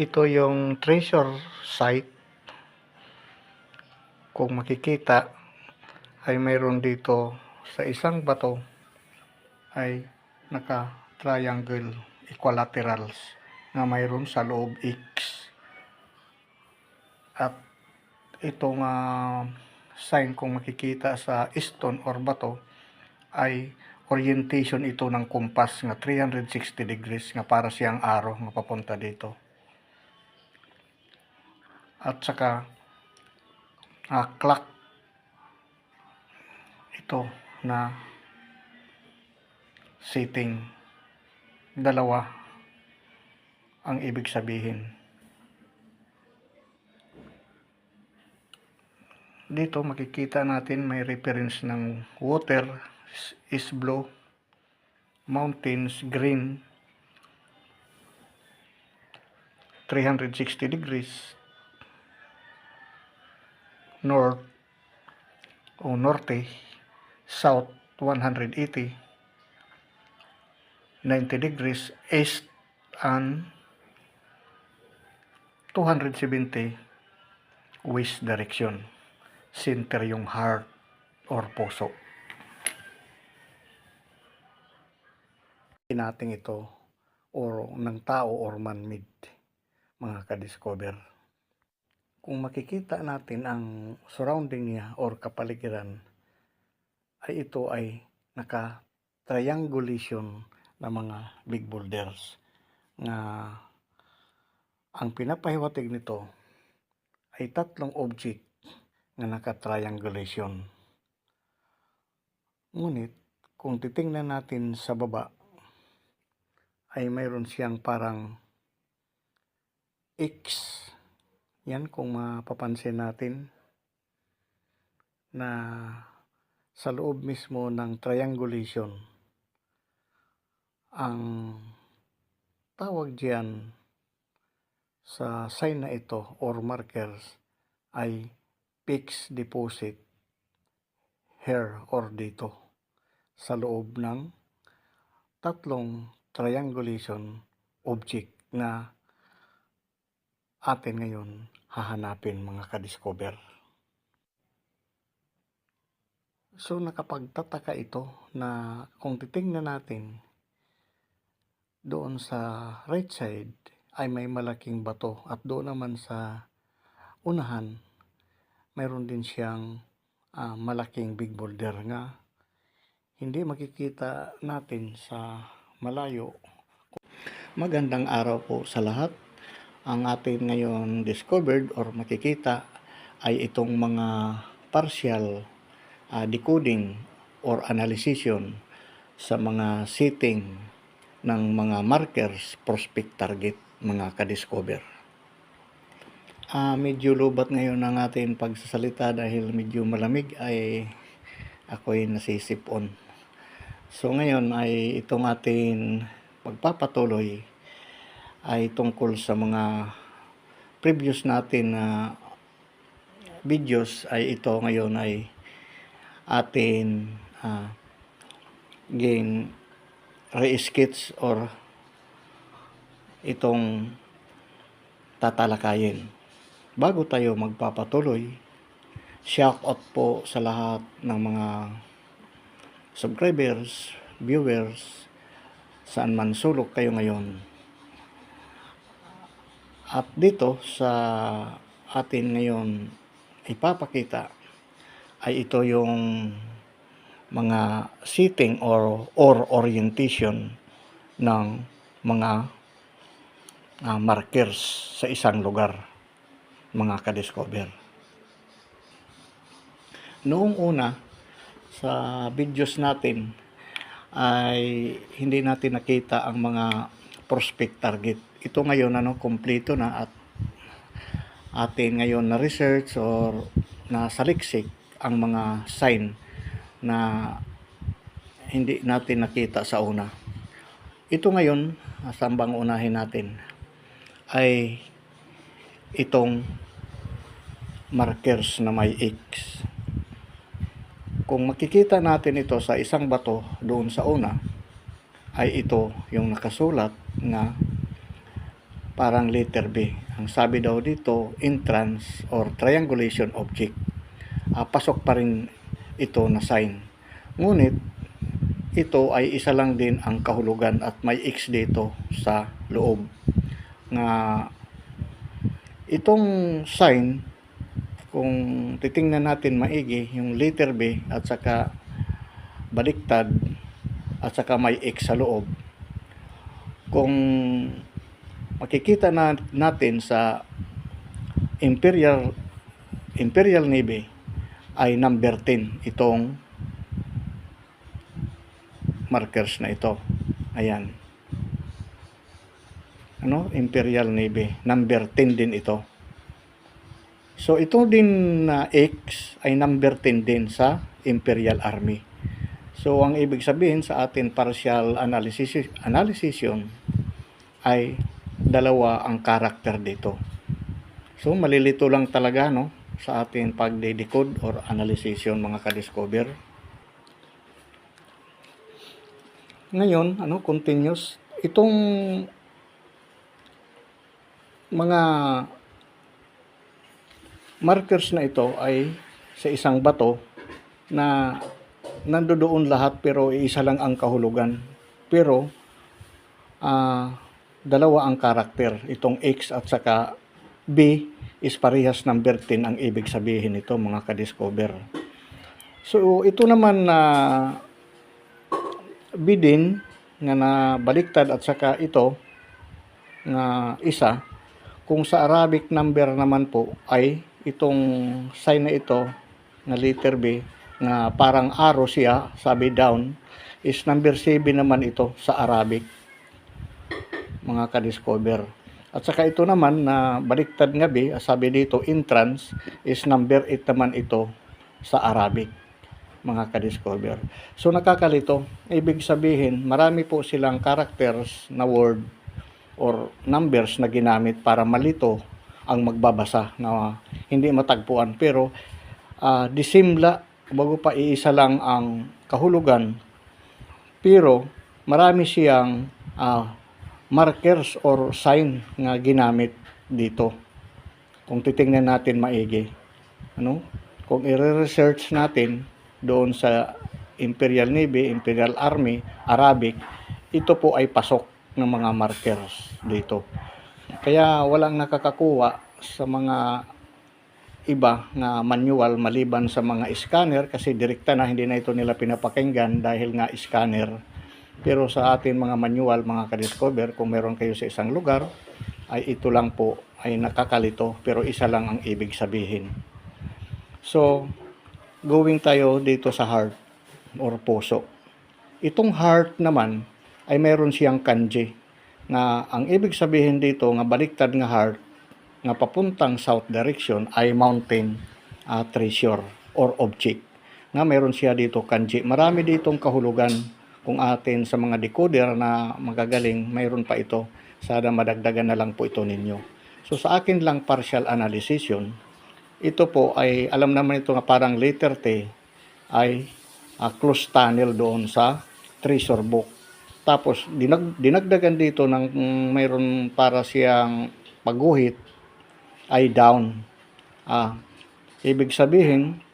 Ito yung treasure site. Kung makikita ay mayroon dito sa isang bato ay naka-triangle equilaterals na mayroon sa loob X. At itong sign kung makikita sa stone or bato ay orientation ito ng compass nga 360 degrees nga para siyang arrow nga papunta dito. At saka clock ito na setting, dalawa ang ibig sabihin. Dito makikita natin may reference ng water is blue, mountains green, 360 degrees, north o norte, south 180, 90 degrees, east and 270 west direction. Center yung heart or puso. Natin ito or ng tao or man-made, mga ka-discover. Kung makikita natin ang surrounding niya or kapaligiran ay ito ay naka-triangulation na mga big boulders na ang pinapahiwatig nito ay tatlong object na naka-triangulation. Ngunit kung titingnan natin sa baba ay mayroon siyang parang X. Yan kung mapapansin natin na sa loob mismo ng triangulation ang tawag diyan sa sign na ito or markers ay fixed deposit here or dito sa loob ng tatlong triangulation object na atin ngayon hahanapin, mga ka-discover. So nakapagtataka ito na kung titingnan natin doon sa right side ay may malaking bato at doon naman sa unahan mayroon din siyang malaking big boulder nga hindi makikita natin sa malayo. Magandang araw po sa lahat. Ang atin ngayon discovered or makikita ay itong mga partial decoding or analysis sa mga setting ng mga markers, prospect target, mga ka-discover. Medyo lubat ngayon ang ating pagsasalita dahil medyo malamig ay ako'y nasisipon. So ngayon ay itong ating pagpapatuloy ay tungkol sa mga previous natin na videos ay ito ngayon ay atin gain re-sketch or itong tatalakayin. Bago tayo magpapatuloy, shout out po sa lahat ng mga subscribers, viewers, saan man sulok kayo ngayon. At dito sa atin ngayon ipapakita ay ito yung mga setting or orientation ng mga markers sa isang lugar, mga ka-discover. Noong una sa videos natin ay hindi natin nakita ang mga prospect target. Ito ngayon kompleto na at atin ngayon na research or na saliksik ang mga sign na hindi natin nakita sa una. Ito ngayon, sambang unahin natin ay itong markers na may X. Kung makikita natin ito sa isang bato doon sa una ay ito yung nakasulat na parang letter B. Ang sabi daw dito, entrance or triangulation object. Pasok pa rin ito na sign. Ngunit, ito ay isa lang din ang kahulugan at may X dito sa loob. Nga itong sign, kung titingnan natin maigi, yung letter B at saka baliktad at saka may X sa loob. Kung makikita natin sa Imperial Navy ay number 10 itong markers na ito. Ayan. Imperial Navy. Number 10 din ito. So, ito din na X ay number 10 din sa Imperial Army. So, ang ibig sabihin sa atin partial analysis ay dalawa ang karakter dito. So, malilito lang talaga sa atin pagde-decode or analysis mga ka-discover. Ngayon, continuous. Itong mga markers na ito ay sa isang bato na nandoon lahat pero isa lang ang kahulugan. Pero dalawa ang karakter. Itong X at saka B is parehas number 10 ang ibig sabihin nito mga ka-discover. So ito naman na B din nga nabaliktad at saka ito nga isa, kung sa Arabic number naman po ay itong sign na ito na letter B na parang arrow siya, sabi down, is number 7 naman ito sa Arabic mga ka-discover. At saka ito naman na baliktad nga B, sabi dito entrance, is number 8 naman ito sa Arabic mga ka-discover. So nakakalito, ibig sabihin marami po silang characters na word or numbers na ginamit para malito ang magbabasa na hindi matagpuan, pero disimla bago pa iisa lang ang kahulugan, pero marami siyang markers or sign nga ginamit dito. Kung titingnan natin maigi, kung i-research natin doon sa Imperial Navy, Imperial Army, Arabic, ito po ay pasok ng mga markers dito. Kaya walang nakakakuha sa mga iba na manual maliban sa mga scanner, kasi direkta na hindi na ito nila pinapakinggan dahil nga scanner. Pero sa atin mga manual, mga ka-discover, kung meron kayo sa isang lugar, ay ito lang po ay nakakalito pero isa lang ang ibig sabihin. So, going tayo dito sa heart or puso. Itong heart naman ay meron siyang kanji na ang ibig sabihin dito nga baliktad nga heart nga papuntang south direction ay mountain treasure or object. Nga meron siya dito kanji. Marami ditong kahulugan. Kung atin sa mga decoder na magagaling, mayroon pa ito. Sana madagdagan na lang po ito ninyo. So sa akin lang partial analysis yun. Ito po ay, alam naman ito nga parang letter T, ay close tunnel doon sa treasure book. Tapos, dinagdagan dito ng mayroon para siyang pagguhit, ay down. Ibig sabihin,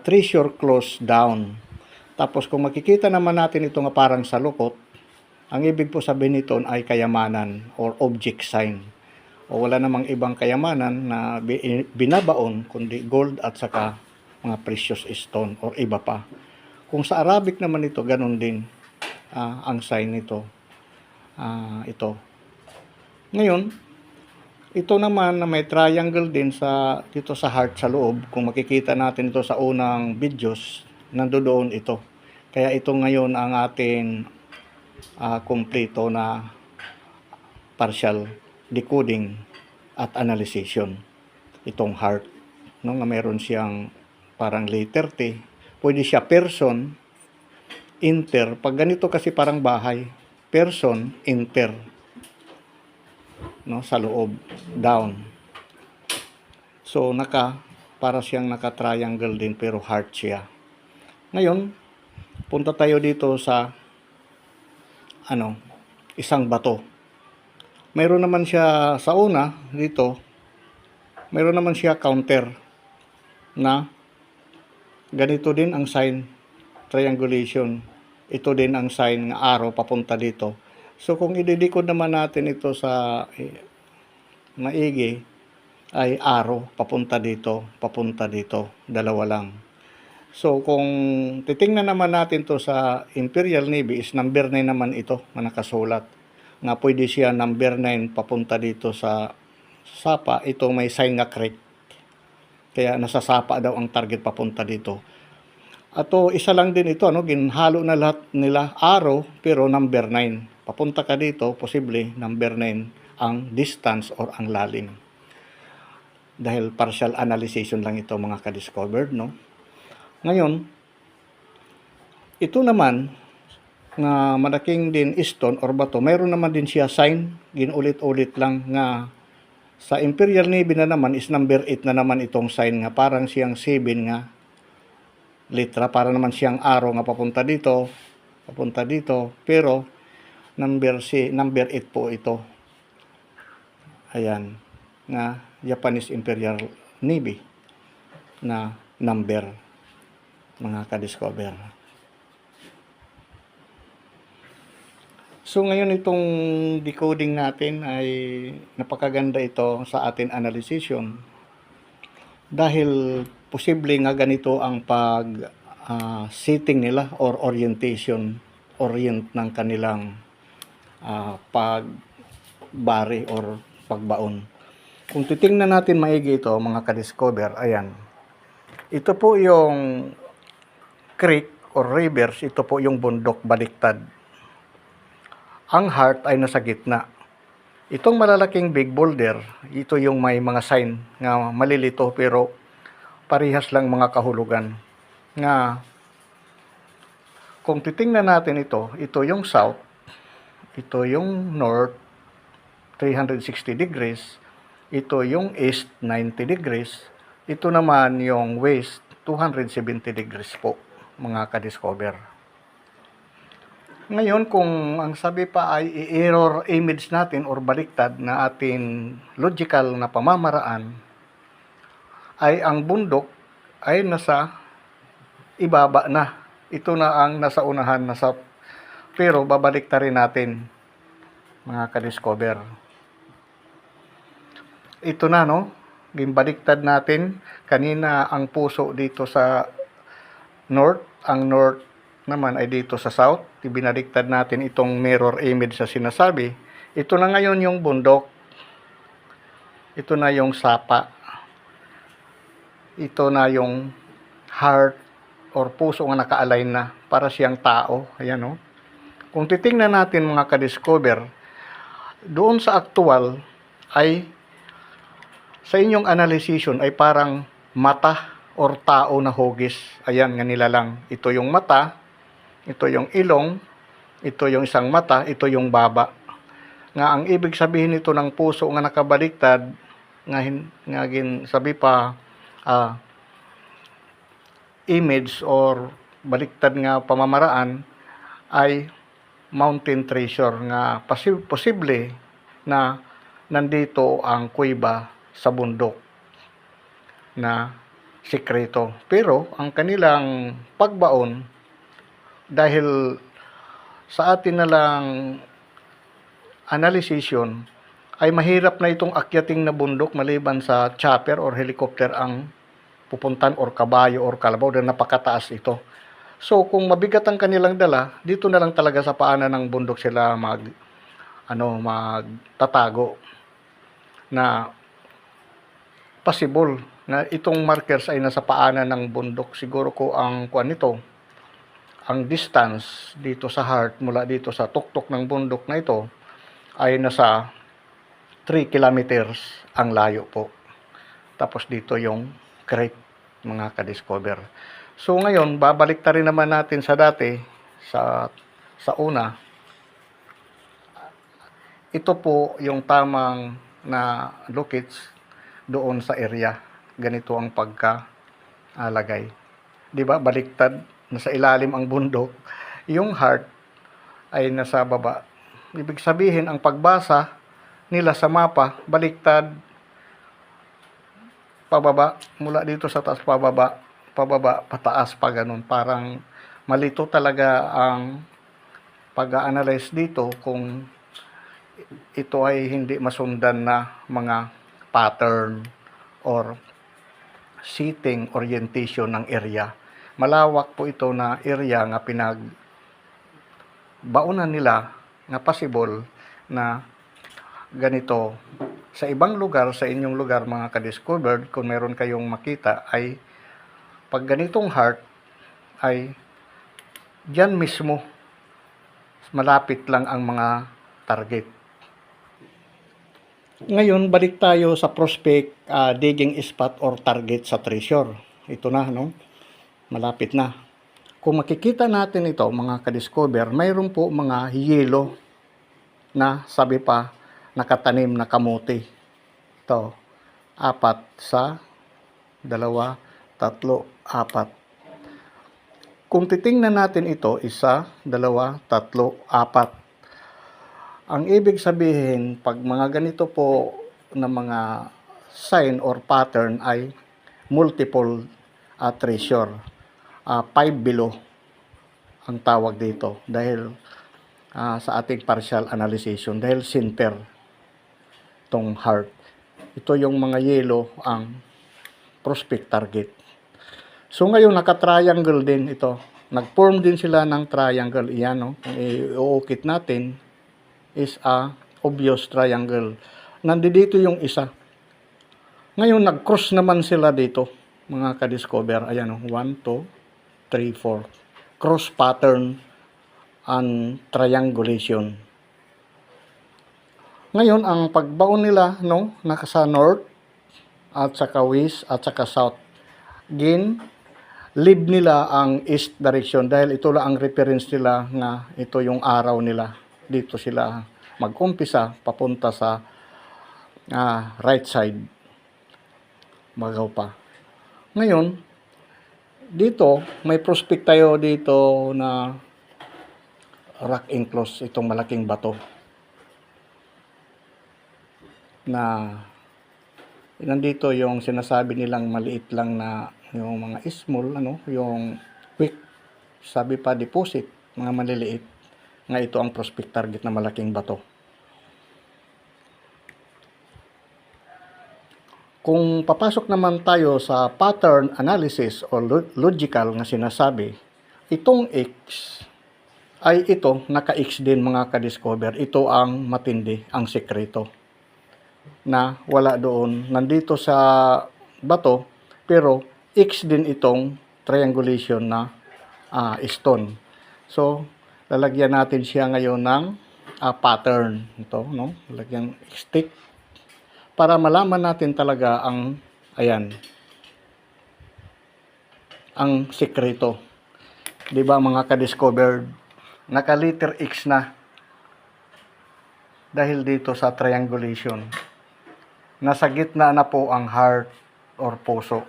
treasure close down. Tapos, kung makikita naman natin ito nga parang salukot, ang ibig po sabihin nito ay kayamanan or object sign. O wala namang ibang kayamanan na binabaon kundi gold at saka mga precious stone or iba pa. Kung sa Arabic naman ito, ganun din ang sign nito. Ito. Ngayon, ito naman na may triangle din dito sa heart sa loob. Kung makikita natin ito sa unang videos, nandoon ito. Kaya ito ngayon ang ating kompleto na partial decoding at analysis. Itong heart, nga meron siyang parang letter T. Pwede siya person, inter. Pag ganito kasi parang bahay, person, inter. Sa loob, down. So para siyang naka-triangle din pero heart siya. Ngayon, punta tayo dito sa isang bato. Mayroon naman siya sa una dito, mayroon naman siya counter na ganito din ang sign, triangulation. Ito din ang sign ng arrow papunta dito. So kung ididikod naman natin ito sa maigi, ay arrow papunta dito, dalawa lang. So kung titingnan naman natin to sa Imperial Navy is number 9 naman ito na nakasulat. Nga pwede siya number 9 papunta dito sa sapa. Ito may sign nga correct. Kaya nasa sapa daw ang target papunta dito. Ato isa lang din ito, ginhalo na lahat nila arrow pero number 9. Papunta ka dito, posible number 9 ang distance or ang lalim. Dahil partial analysis lang ito mga ka-discovered, no? Ngayon, ito naman na malaking din stone or bato, mayroon naman din siya sign, ginulit-ulit lang nga sa Imperial Navy na naman is number 8 na naman itong sign nga parang siyang 7 nga litra, para naman siyang arrow nga papunta dito, pero number 8 po ito. Ayan, nga Japanese Imperial Navy na number, mga ka-discover. So ngayon itong decoding natin ay napakaganda ito sa atin analyzation dahil posible nga ganito ang pag setting nila or orient ng kanilang pagbari or pagbaon. Kung titingnan natin maigi ito mga ka-discover, ayan. Ito po yung creek or rivers, ito po yung bundok baliktad. Ang heart ay nasa gitna. Itong malalaking big boulder, ito yung may mga sign nga malilito pero parehas lang mga kahulugan. Nga kung titingnan natin ito yung south, ito yung north, 360 degrees, ito yung east, 90 degrees, ito naman yung west, 270 degrees po, mga ka-discover. Ngayon, kung ang sabi pa ay i-error image natin or baliktad na ating logical na pamamaraan, ay ang bundok ay nasa ibaba na. Ito na ang nasa unahan, pero babaliktarin natin, mga ka-discover. Ito na, no? Gimbaliktad natin. Kanina ang puso dito sa north, ang north naman ay dito sa south. Ibinaliktad natin itong mirror image sa sinasabi. Ito na ngayon yung bundok. Ito na yung sapa. Ito na yung heart or puso nga naka-align na para siyang tao. Ayan, no? Kung titingnan natin mga ka-discover, doon sa actual ay sa inyong analyzation ay parang mata or tao na hugis. Ayan nga nila lang. Ito yung mata, ito yung ilong, ito yung isang mata, ito yung baba. Nga ang ibig sabihin nito ng puso nga nakabaliktad, nga sabi pa image or baliktad nga pamamaraan ay mountain treasure, nga posible na nandito ang kuweba sa bundok na sikreto. Pero ang kanilang pagbaon, dahil sa atin na lang analyzation, ay mahirap na itong akyating na bundok maliban sa chopper or helicopter ang pupuntan or kabayo or kalabaw dahil napakataas ito. So kung mabigat ang kanilang dala, dito na lang talaga sa paanan ng bundok sila magtatago. Na possible na itong markers ay nasa paanan ng bundok. Siguro ko ang ang distance dito sa heart mula dito sa tuktok ng bundok na ito ay nasa 3 kilometers ang layo po. Tapos dito yung creek, mga ka-discover. So ngayon, babalik rin naman natin sa dati, sa una. Ito po yung tamang na locates doon sa area. Ganito ang pagkalagay. Di ba? Baliktad, nasa ilalim ang bundok. Yung heart ay nasa baba. Ibig sabihin, ang pagbasa nila sa mapa, baliktad, pababa, mula dito sa taas, pababa, pataas, pa ganun. Parang malito talaga ang pag-a-analyze dito kung ito ay hindi masundan na mga pattern or seating orientation ng area. Malawak po ito na area nga baunan nila nga possible na ganito. Sa ibang lugar, sa inyong lugar mga ka-discovered, kung meron kayong makita ay pag ganitong heart ay diyan mismo malapit lang ang mga target. Ngayon, balik tayo sa prospect digging spot or target sa treasure. Ito na, no? Malapit na. Kung makikita natin ito, mga ka-discover, mayroon po mga yelo na sabi pa nakatanim na kamuti. Ito, 4 sa 2, 3, 4. Kung titingnan natin ito, 1, 2, 3, 4. Ang ibig sabihin, pag mga ganito po na mga sign or pattern ay multiple treasure. 5 below ang tawag dito dahil sa ating partial analysis dahil center tong heart. Ito yung mga yellow ang prospect target. So ngayon naka-triangle din ito. Nag-form din sila ng triangle. Iyan, no? Kung iuukit natin is a obvious triangle. Nandito yung isa. Ngayon nag-cross naman sila dito, mga ka-discover. Ayan, no? 1, 2, 3, 4. Cross pattern and triangulation. Ngayon, ang pagbaon nila, no, nasa north, at saka west, at saka south. Leave nila ang east direction dahil ito lang ang reference nila nga ito yung araw nila. Dito sila mag-umpisa papunta sa right side. Magaw pa. Ngayon, dito, may prospect tayo dito na rock enclosed, itong malaking bato. Na nandito yung sinasabi nilang maliit lang na yung mga small, yung quick, sabi pa deposit, mga maliliit, nga ito ang prospect target na malaking bato. Kung papasok naman tayo sa pattern analysis o logical nga sinasabi, itong X ay ito, naka-X din mga ka-discover. Ito ang matindi, ang sekreto. Na wala doon, nandito sa bato, pero X din itong triangulation na stone. So, lalagyan natin siya ngayon ng pattern. Ito, no? Lalagyan stick para malaman natin talaga ang, ayan, ang sekreto. Diba mga ka-discovered, naka-letter X na dahil dito sa triangulation. Nasa gitna na po ang heart or puso.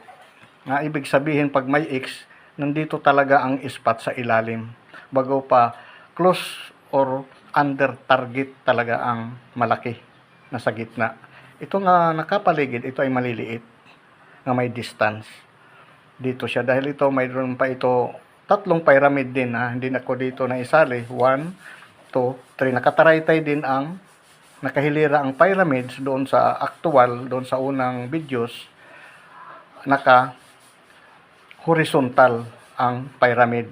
Nga ibig sabihin pag may X, nandito talaga ang spot sa ilalim. Bago pa close or under target talaga ang malaki nasa gitna. Ito nga nakapaligid, ito ay maliliit nga may distance. Dito siya dahil ito mayroon pa ito 3 pyramid din hindi na ko dito na isali. 1, 2, 3. Nakataraytay din ang nakahilira ang pyramids doon sa actual, doon sa unang videos. Naka horizontal ang pyramid.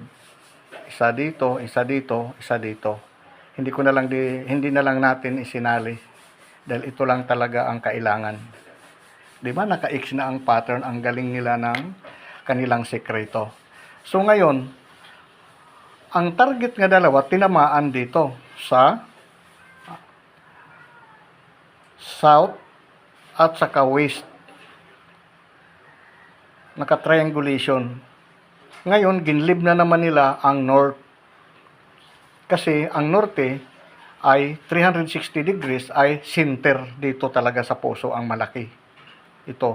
Isa dito, isa dito, isa dito. Hindi na lang natin isinali. Dahil ito lang talaga ang kailangan. Diba? Naka-X na ang pattern. Ang galing nila ng kanilang sekreto. So ngayon, ang target nga dalawa, tinamaan dito sa south at saka west. Naka-triangulation. Ngayon, ginlib na naman nila ang north. Kasi ang norte ay 360 degrees ay center dito talaga sa puso ang malaki. Ito.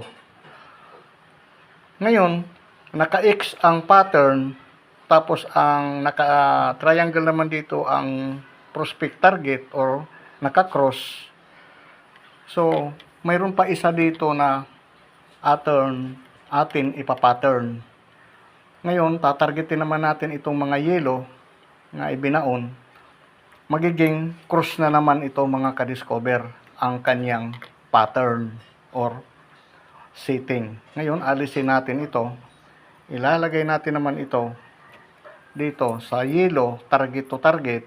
Ngayon, naka-X ang pattern, tapos ang naka-triangle naman dito ang prospect target or naka-cross. So, mayroon pa isa dito na atin ipapattern. Ngayon, tatargetin naman natin itong mga yellow na ibinaon. Magiging cross na naman ito mga ka-discover ang kanyang pattern or setting. Ngayon, alisin natin ito. Ilalagay natin naman ito dito sa yellow, target to target.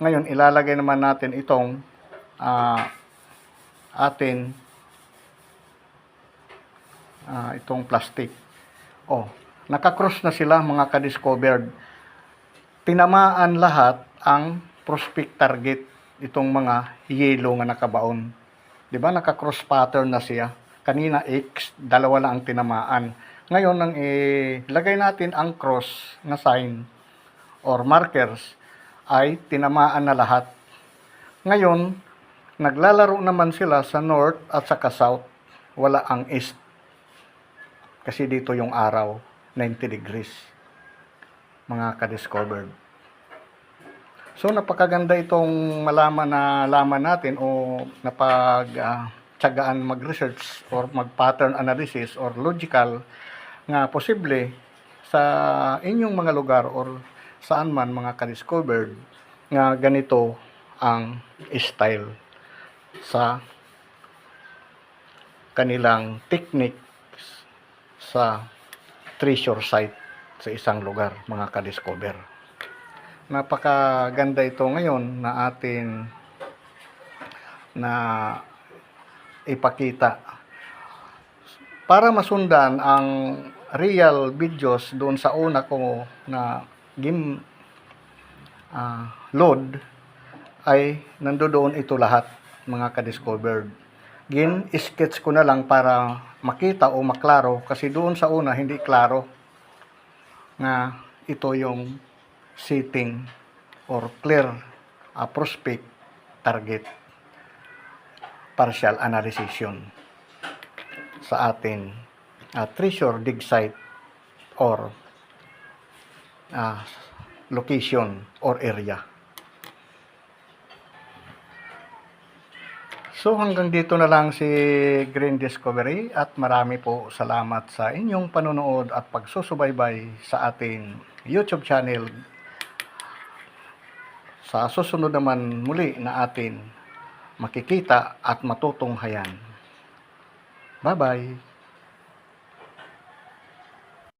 Ngayon, ilalagay naman natin itong itong plastic. Nakakross na sila mga ka-discovered. Tinamaan lahat ang prospect target itong mga yellow nga nakabaon. 'Di ba naka-cross pattern na siya? Kanina X, dalawa lang ang tinamaan. Ngayon nang ilagay natin ang cross na sign or markers ay tinamaan na lahat. Ngayon, naglalaro naman sila sa north at saka south. Wala ang east. Kasi dito yung araw, 90 degrees. Mga ka-discovered. So, napakaganda itong nalaman natin o napagtsagaan mag-research or mag-pattern analysis or logical nga posible sa inyong mga lugar or saan man mga ka-discovered nga ganito ang style sa kanilang technique sa treasure site sa isang lugar mga ka-discover. Napakaganda ito ngayon na atin na ipakita para masundan ang real videos doon sa una ko na game load ay nandoon ito lahat mga ka-discovered. Sketch ko na lang para makita o maklaro kasi doon sa una hindi klaro na ito yung setting or clear prospect target partial analysis sa atin treasure dig site or location or area. So hanggang dito na lang si Green Discovery at marami po salamat sa inyong panonood at pagsusubaybay sa ating YouTube channel. Sa susunod naman muli na atin makikita at matutunghayan. Bye-bye!